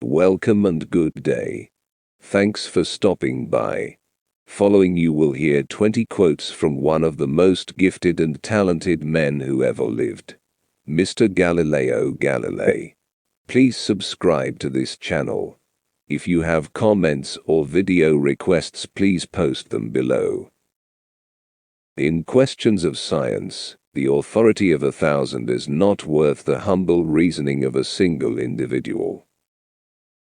Welcome and good day. Thanks for stopping by. Following you will hear 20 quotes from one of the most gifted and talented men who ever lived, Mr. Galileo Galilei. Please subscribe to this channel. If you have comments or video requests, please post them below. In questions of science, the authority of 1,000 is not worth the humble reasoning of a single individual.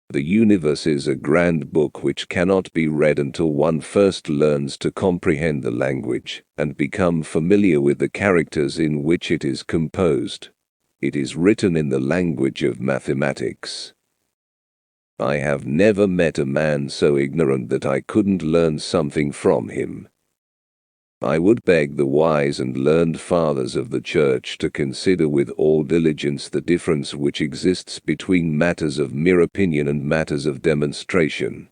The universe is a grand book which cannot be read until one first learns to comprehend the language and become familiar with the characters in which it is composed. It is written in the language of mathematics. I have never met a man so ignorant that I couldn't learn something from him. I would beg the wise and learned fathers of the Church to consider with all diligence the difference which exists between matters of mere opinion and matters of demonstration.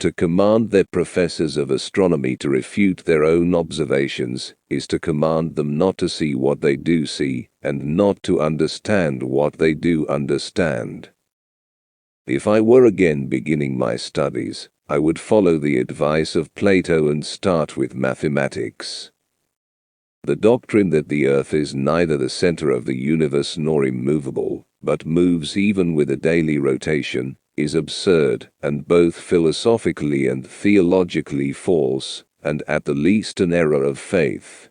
To command their professors of astronomy to refute their own observations is to command them not to see what they do see, and not to understand what they do understand. If I were again beginning my studies, I would follow the advice of Plato and start with mathematics. The doctrine that the earth is neither the center of the universe nor immovable, but moves even with a daily rotation, is absurd, and both philosophically and theologically false, and at the least an error of faith.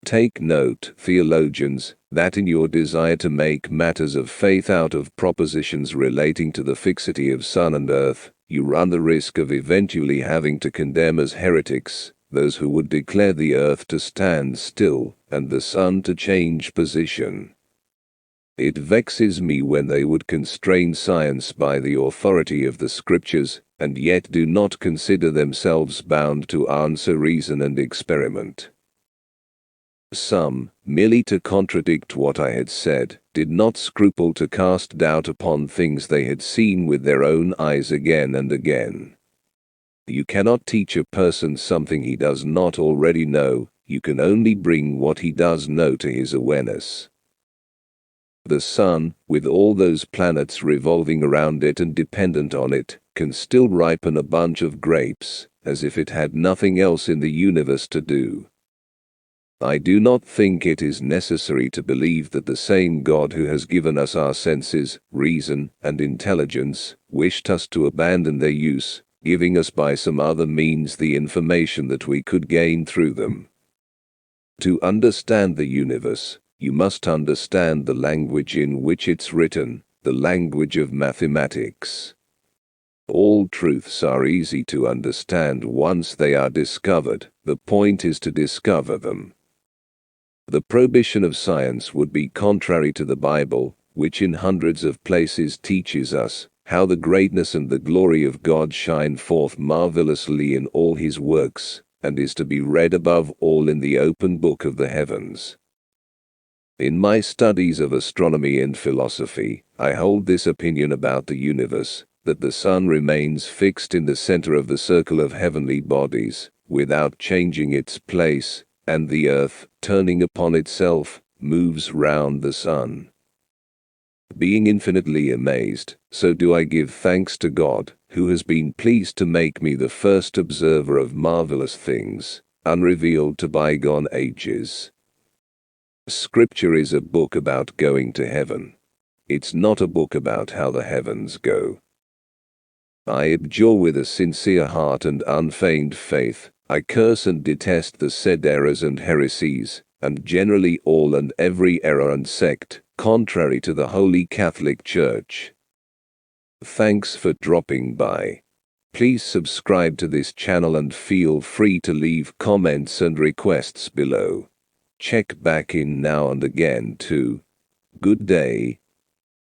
Take note, theologians, that in your desire to make matters of faith out of propositions relating to the fixity of sun and earth, you run the risk of eventually having to condemn as heretics those who would declare the earth to stand still and the sun to change position. It vexes me when they would constrain science by the authority of the scriptures, and yet do not consider themselves bound to answer reason and experiment. Some, merely to contradict what I had said, did not scruple to cast doubt upon things they had seen with their own eyes again and again. You cannot teach a person something he does not already know, you can only bring what he does know to his awareness. The sun, with all those planets revolving around it and dependent on it, can still ripen a bunch of grapes, as if it had nothing else in the universe to do. I do not think it is necessary to believe that the same God who has given us our senses, reason, and intelligence, wished us to abandon their use, giving us by some other means the information that we could gain through them. To understand the universe, you must understand the language in which it's written, the language of mathematics. All truths are easy to understand once they are discovered, the point is to discover them. The prohibition of science would be contrary to the Bible, which in hundreds of places teaches us how the greatness and the glory of God shine forth marvelously in all his works, and is to be read above all in the open book of the heavens. In my studies of astronomy and philosophy, I hold this opinion about the universe, that the sun remains fixed in the center of the circle of heavenly bodies, without changing its place, and the earth, turning upon itself, moves round the sun. Being infinitely amazed, so do I give thanks to God, who has been pleased to make me the first observer of marvelous things, unrevealed to bygone ages. Scripture is a book about going to heaven. It's not a book about how the heavens go. I abjure with a sincere heart and unfeigned faith, I curse and detest the said errors and heresies, and generally all and every error and sect, contrary to the Holy Catholic Church. Thanks for dropping by. Please subscribe to this channel and feel free to leave comments and requests below. Check back in now and again too. Good day.